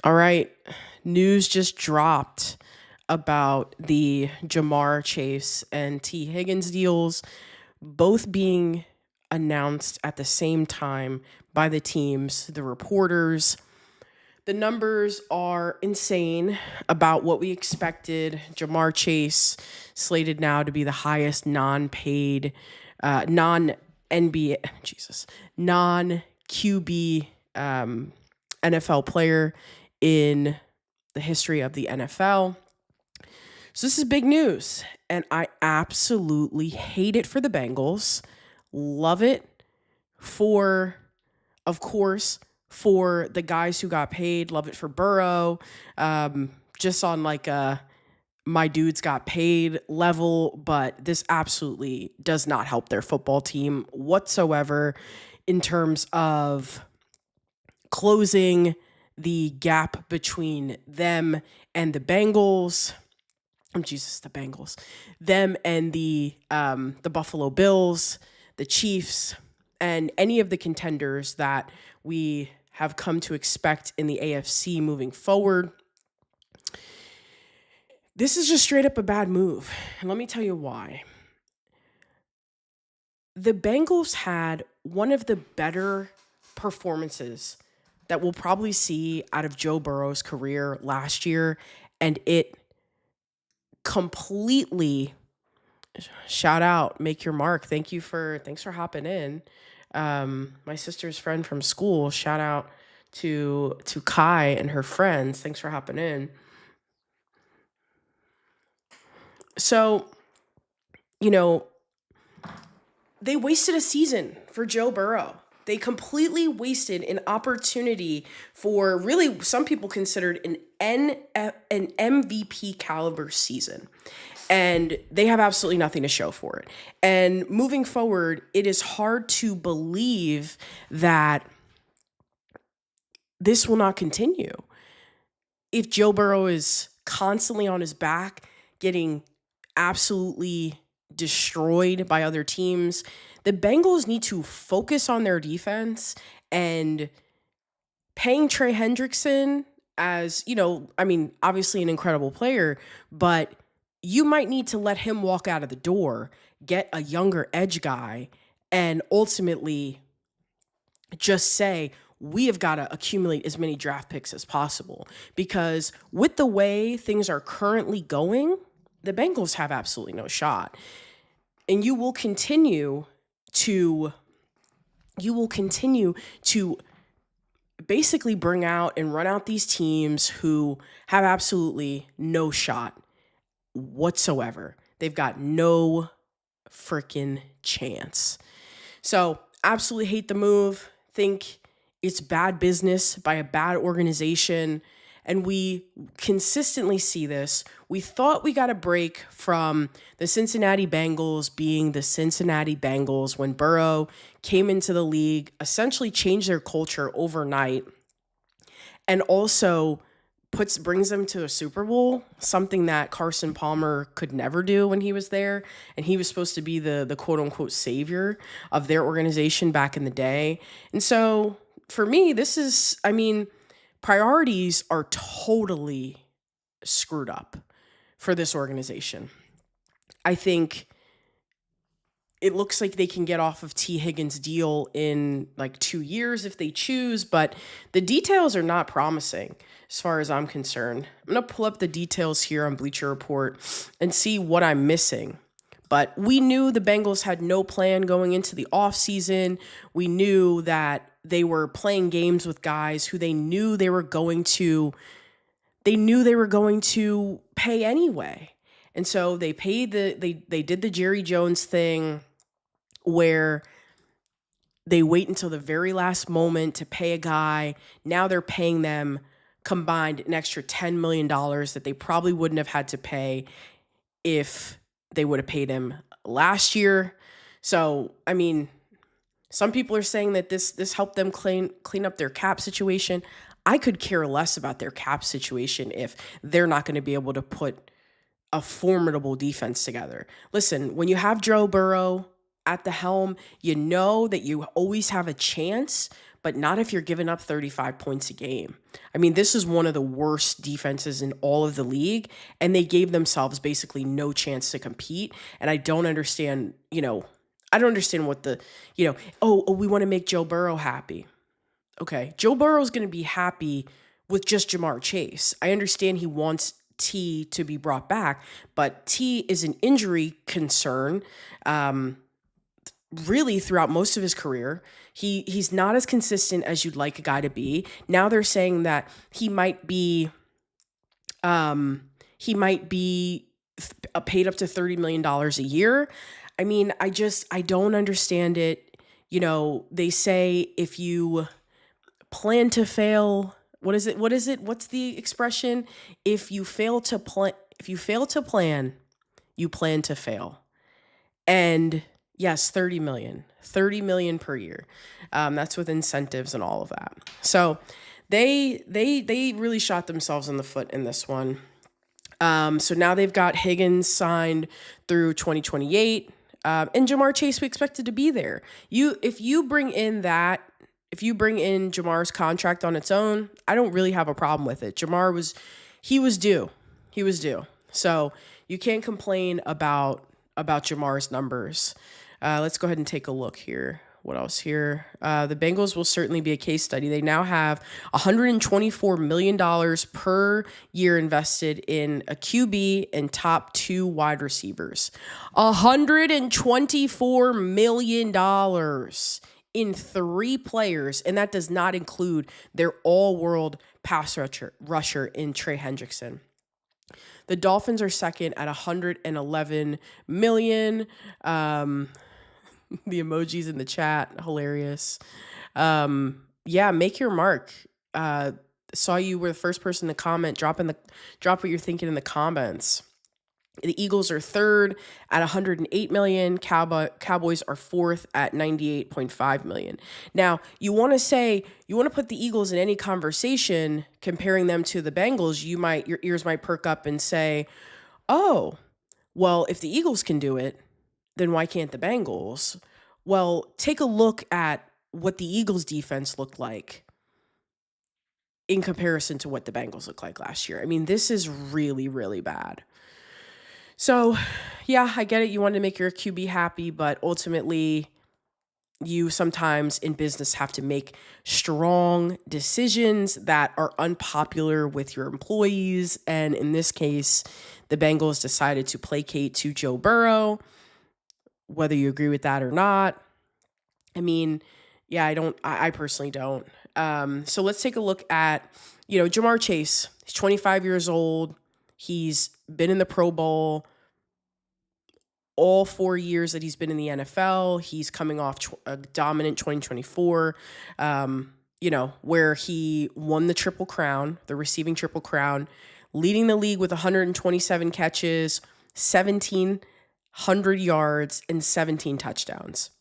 All right. News just dropped about the Jamar Chase and T. Higgins deals, both being announced at the same time by the teams, the reporters. The numbers are insane about what we expected. Jamar Chase slated now to be the highest non-paid, non-NBA, Jesus, non-QB NFL player in the history of the NFL. So this is big news, and I absolutely hate it for the Bengals. Love it for, of course, for the guys who got paid. Love it for Burrow. Just on like a my dudes got paid level, but this absolutely does not help their football team whatsoever in terms of closing the gap between them and the Bengals. Oh, Jesus, the Bengals, them and the Buffalo Bills, the Chiefs, and any of the contenders that we have come to expect in the AFC moving forward. This is just straight up a bad move. And let me tell you why. The Bengals had one of the better performances that we'll probably see out of Joe Burrow's career last year, and it completely shout out, make your mark. Thanks for hopping in. My sister's friend from school, shout out to Kai and her friends. Thanks for hopping in. So, you know, they wasted a season for Joe Burrow. They completely wasted an opportunity for really some people considered an MVP caliber season. And they have absolutely nothing to show for it. And moving forward, it is hard to believe that this will not continue. If Joe Burrow is constantly on his back, getting absolutely destroyed by other teams, the Bengals need to focus on their defense and paying Trey Hendrickson as, I mean, obviously an incredible player, but you might need to let him walk out of the door, get a younger edge guy, and ultimately just say, we have got to accumulate as many draft picks as possible. Because with the way things are currently going, the Bengals have absolutely no shot. And you will continue to basically bring out and run out these teams who have absolutely no shot whatsoever. They've got no freaking chance. So, absolutely hate the move. Think it's bad business by a bad organization. And we consistently see this. We thought we got a break from the Cincinnati Bengals being the Cincinnati Bengals when Burrow came into the league, essentially changed their culture overnight, and also brings them to a Super Bowl, something that Carson Palmer could never do when he was there. And he was supposed to be the quote unquote savior of their organization back in the day. And so for me, priorities are totally screwed up for this organization. I think it looks like they can get off of T. Higgins' deal in like 2 years if they choose, but the details are not promising as far as I'm concerned. I'm going to pull up the details here on Bleacher Report and see what I'm missing. But we knew the Bengals had no plan going into the offseason. We knew that they were playing games with guys who they knew they were going to pay anyway. And so they paid they did the Jerry Jones thing where they wait until the very last moment to pay a guy. Now they're paying them combined an extra $10 million that they probably wouldn't have had to pay if they would have paid him last year. So, I mean, some people are saying that this helped them clean up their cap situation. I could care less about their cap situation if they're not going to be able to put a formidable defense together. Listen, when you have Joe Burrow at the helm, you know that you always have a chance, but not if you're giving up 35 points a game. I mean, this is one of the worst defenses in all of the league, and they gave themselves basically no chance to compete. And I don't understand, I don't understand what the, we want to make Joe Burrow happy. Okay, Joe Burrow's going to be happy with just Jamar Chase. I understand he wants T to be brought back, but T is an injury concern. Really throughout most of his career. He's not as consistent as you'd like a guy to be. Now they're saying that he might be paid up to $30 million a year. I mean, I don't understand it. They say if you plan to fail, what is it? What's the expression? If you fail to plan, you plan to fail. And yes, 30 million per year. That's with incentives and all of that. So they really shot themselves in the foot in this one. So now they've got Higgins signed through 2028. And Jamar Chase, we expected to be there. If you bring in Jamar's contract on its own, I don't really have a problem with it. Jamar was due. So you can't complain about Jamar's numbers. Let's go ahead and take a look here. What else here? The Bengals will certainly be a case study. They now have $124 million per year invested in a QB and top 2 wide receivers. $124 million in 3 players, and that does not include their all-world pass rusher in Trey Hendrickson. The Dolphins are second at $111 million. The emojis in the chat, hilarious. Make your mark. Saw you were the first person to comment. Drop what you're thinking in the comments. The Eagles are third at $108 million. Cowboys are fourth at $98.5 million. Now, you want to put the Eagles in any conversation comparing them to the Bengals, your ears might perk up and say, oh, well, if the Eagles can do it, then why can't the Bengals? Well, take a look at what the Eagles defense looked like in comparison to what the Bengals looked like last year. I mean, this is really, really bad. So, yeah, I get it. You want to make your QB happy, but ultimately you sometimes in business have to make strong decisions that are unpopular with your employees. And in this case, the Bengals decided to placate to Joe Burrow, whether you agree with that or not. I mean, yeah, I personally don't. So let's take a look at, Jamar Chase. He's 25 years old. He's been in the Pro Bowl all 4 years that he's been in the NFL. He's coming off a dominant 2024, where he won the Triple Crown, the receiving Triple Crown, leading the league with 127 catches, 1,700 yards, and 17 touchdowns.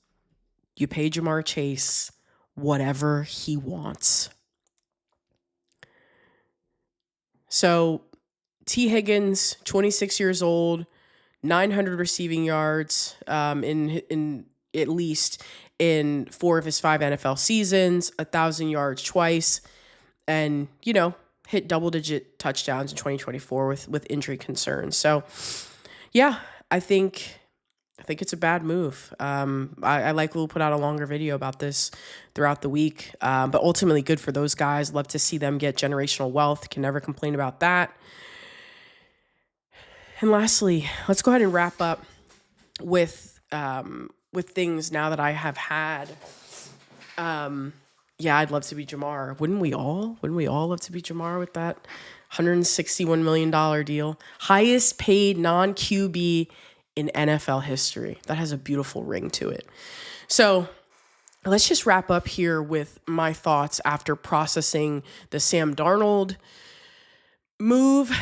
You pay Jamar Chase whatever he wants. So T. Higgins, 26 years old, 900 receiving yards in at least in 4 of his 5 NFL seasons, 1,000 yards twice, and, hit double-digit touchdowns in 2024 with injury concerns. So, yeah, I think it's a bad move. I likely will put out a longer video about this throughout the week, but ultimately good for those guys. Love to see them get generational wealth. Can never complain about that. And lastly, let's go ahead and wrap up with things now that I have had. I'd love to be Jamar. Wouldn't we all? Wouldn't we all love to be Jamar with that $161 million deal? Highest paid non-QB in NFL history. That has a beautiful ring to it. So let's just wrap up here with my thoughts after processing the Sam Darnold move.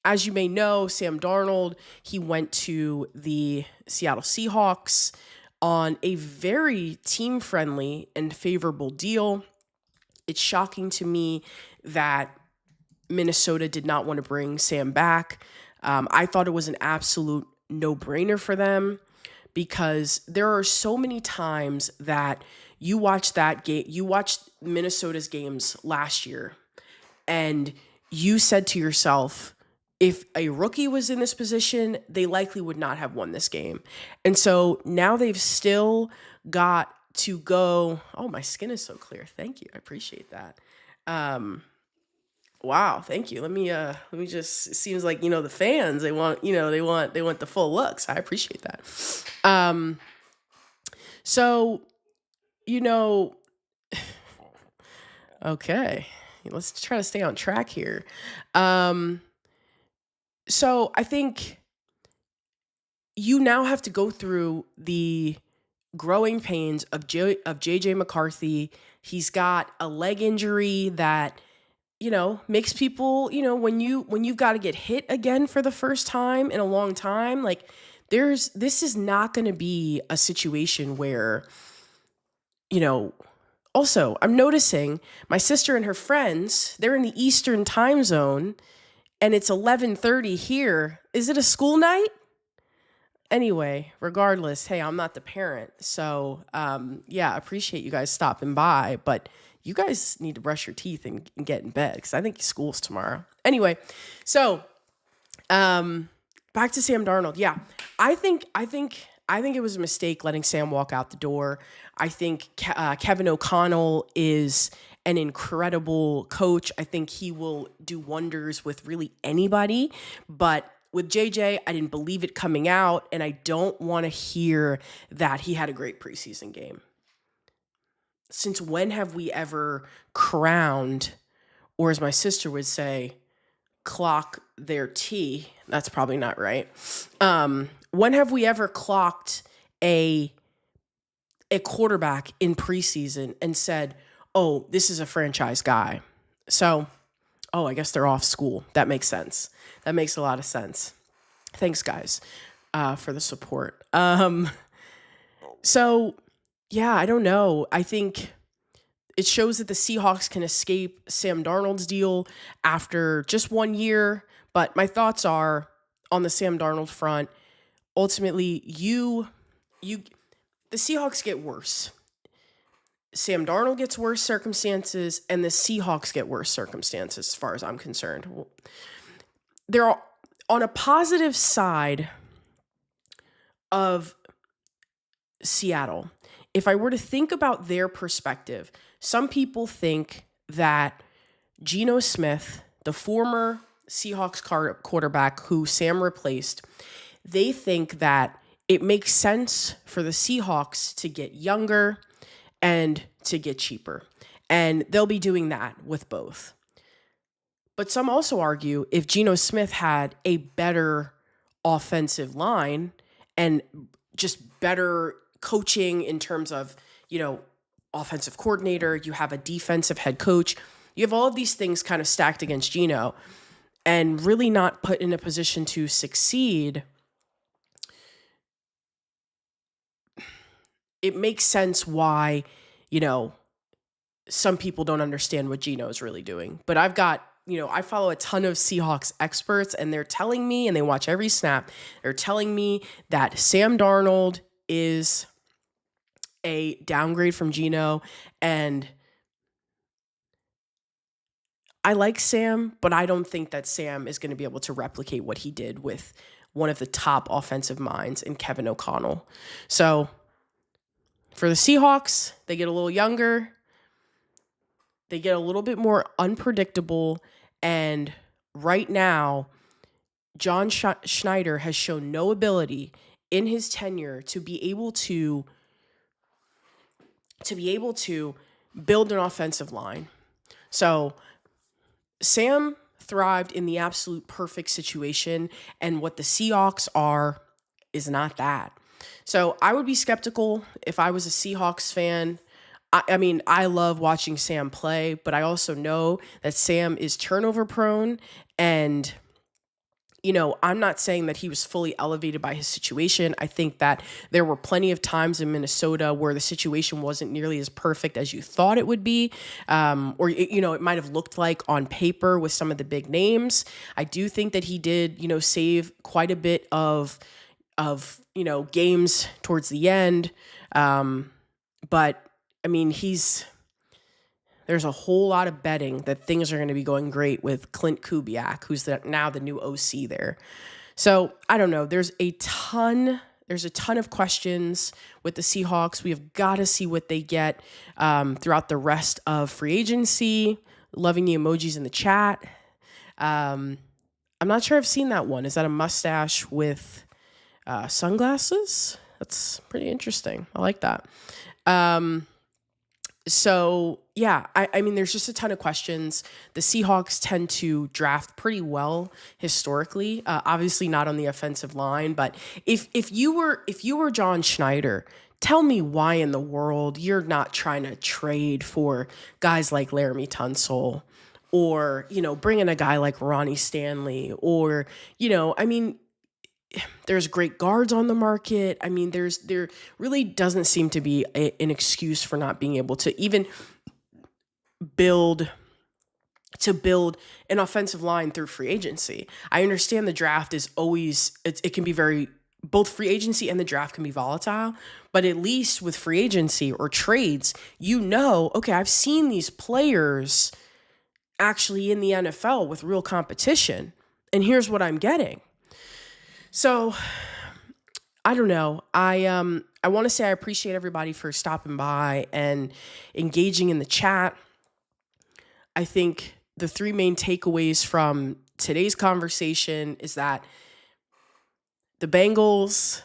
As you may know, Sam Darnold, he went to the Seattle Seahawks on a very team-friendly and favorable deal. It's shocking to me that Minnesota did not want to bring Sam back. I thought it was an absolute no-brainer for them because there are so many times that you watch that game, you watched Minnesota's games last year, and you said to yourself, if a rookie was in this position, they likely would not have won this game. And so now they've still got to go. Oh, my skin is so clear. Thank you. I appreciate that. Wow, thank you. Let me just, it seems like, the fans, they want the full looks. I appreciate that. So, you know, okay, let's try to stay on track here. Um, so I think you now have to go through the growing pains of JJ McCarthy. He's got a leg injury that makes people, when you've got to get hit again for the first time in a long time, like this is not going to be a situation where, you know, also I'm noticing my sister and her friends, they're in the Eastern time zone and it's 11:30 here. Is it a school night? Anyway, regardless, hey, I'm not the parent. So, yeah, appreciate you guys stopping by, but you guys need to brush your teeth and get in bed because I think school's tomorrow. Anyway, so back to Sam Darnold. Yeah, I think it was a mistake letting Sam walk out the door. I think Kevin O'Connell is an incredible coach. I think he will do wonders with really anybody, but with JJ, I didn't believe it coming out, and I don't want to hear that he had a great preseason game. Since when have we ever crowned, or as my sister would say, clock their tea? That's probably not right. When have we ever clocked a quarterback in preseason and said, oh, this is a franchise guy? So, oh, I guess they're off school. That makes sense. That makes a lot of sense. Thanks, guys, for the support. So, yeah, I don't know. I think it shows that the Seahawks can escape Sam Darnold's deal after just 1 year. But my thoughts are on the Sam Darnold front. Ultimately, the Seahawks get worse. Sam Darnold gets worse circumstances, and the Seahawks get worse circumstances, as far as I'm concerned. They're on a positive side of Seattle. If I were to think about their perspective, some people think that Geno Smith, the former Seahawks quarterback who Sam replaced, they think that it makes sense for the Seahawks to get younger and to get cheaper. And they'll be doing that with both. But some also argue if Geno Smith had a better offensive line and just better coaching in terms of, offensive coordinator, you have a defensive head coach, you have all of these things kind of stacked against Geno and really not put in a position to succeed, it makes sense why, some people don't understand what Geno is really doing. But I've got, I follow a ton of Seahawks experts, and they're telling me, and they watch every snap, they're telling me that Sam Darnold is a downgrade from Geno. And I like Sam, but I don't think that Sam is going to be able to replicate what he did with one of the top offensive minds in Kevin O'Connell. So for the Seahawks, they get a little younger. They get a little bit more unpredictable. And right now, John Schneider has shown no ability in his tenure to be able to build an offensive line. So Sam thrived in the absolute perfect situation, and what the Seahawks are is not that. So I would be skeptical if I was a Seahawks fan. I mean, I love watching Sam play, but I also know that Sam is turnover prone, and I'm not saying that he was fully elevated by his situation. I think that there were plenty of times in Minnesota where the situation wasn't nearly as perfect as you thought it would be, or it might have looked like on paper with some of the big names. I do think that he did, save quite a bit of games towards the end. But I mean, there's a whole lot of betting that things are going to be going great with Clint Kubiak, who's now the new OC there. So I don't know. There's a ton of questions with the Seahawks. We have got to see what they get throughout the rest of free agency. Loving the emojis in the chat. I'm not sure I've seen that one. Is that a mustache with sunglasses? That's pretty interesting. I like that. So yeah, I mean, there's just a ton of questions. The Seahawks tend to draft pretty well historically. Obviously not on the offensive line, but if you were John Schneider, tell me why in the world you're not trying to trade for guys like Laramie Tunsil, or bring in a guy like Ronnie Stanley, or I mean, there's great guards on the market. I mean, there really doesn't seem to be an excuse for not being able to even build an offensive line through free agency. I understand the draft is always, it can be both free agency and the draft can be volatile, but at least with free agency or trades, okay, I've seen these players actually in the NFL with real competition, and here's what I'm getting. So I don't know. I want to say I appreciate everybody for stopping by and engaging in the chat. I think the three main takeaways from today's conversation is that the Bengals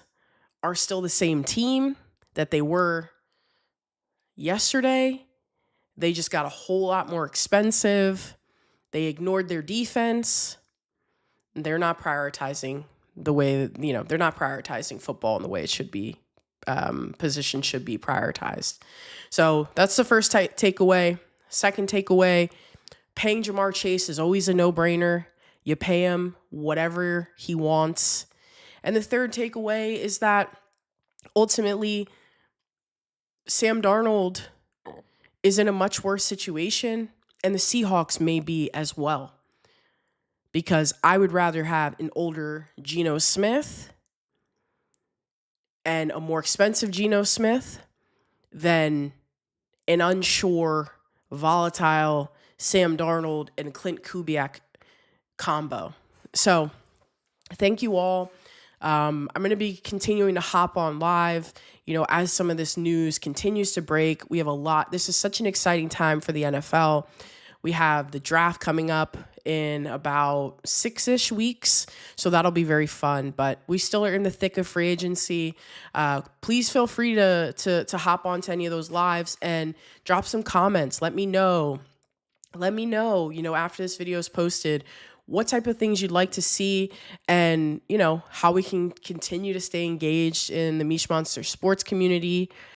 are still the same team that they were yesterday. They just got a whole lot more expensive. They ignored their defense. They're not prioritizing the way, they're not prioritizing football in the way it should be. Position should be prioritized. So that's the first takeaway. Second takeaway, paying Jamar Chase is always a no-brainer. You pay him whatever he wants. And the third takeaway is that ultimately Sam Darnold is in a much worse situation, and the Seahawks may be as well. Because I would rather have an older Geno Smith and a more expensive Geno Smith than an unsure, volatile Sam Darnold and Clint Kubiak combo. So thank you all. I'm going to be continuing to hop on live, as some of this news continues to break. We have a lot. This is such an exciting time for the NFL. We have the draft coming up in about 6-ish weeks, so that'll be very fun. But we still are in the thick of free agency. Please feel free to hop onto any of those lives and drop some comments. Let me know. After this video is posted, what type of things you'd like to see, and how we can continue to stay engaged in the Mish Monster sports community.